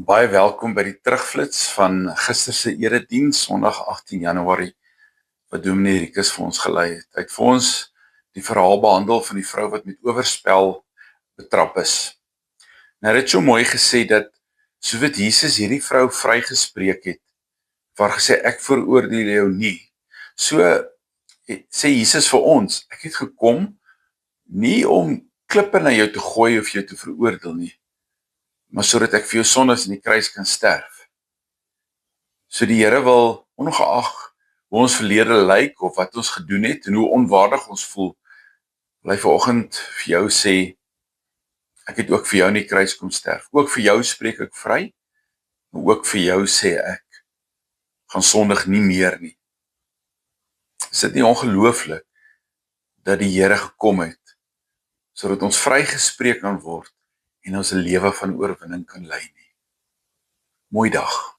Baie welkom by die terugflits van gister se erediens, Sondag 18 Januarie, wat Dominee Rikus vir ons gelei het. Hy het vir ons die verhaal behandel van die vrou wat met oorspel betrap is. Nou, hy het so mooi gesê dat, so wat Jesus hierdie vrou vrygespreek het, waar gesê, ek veroordeel jou nie, so sê Jesus vir ons, ek het gekom, nie om klippe na jou te gooi of jou te veroordeel nie, maar sodat ek vir jou sondes in die kruis kan sterf. So die Here wil, ongeag hoe ons verlede lyk, of wat ons gedoen het, en hoe onwaardig ons voel, wil hy vanoggend vir jou sê, ek het ook vir jou in die kruis kom sterf. Ook vir jou spreek ek vry, maar ook vir jou sê ek, gaan sondig nie meer nie. Is dit nie ongelooflik, dat die Here gekom het, sodat ons vrygespreek kan word, en ons 'n lewe van oorwinning kan lei nie. Mooi dag.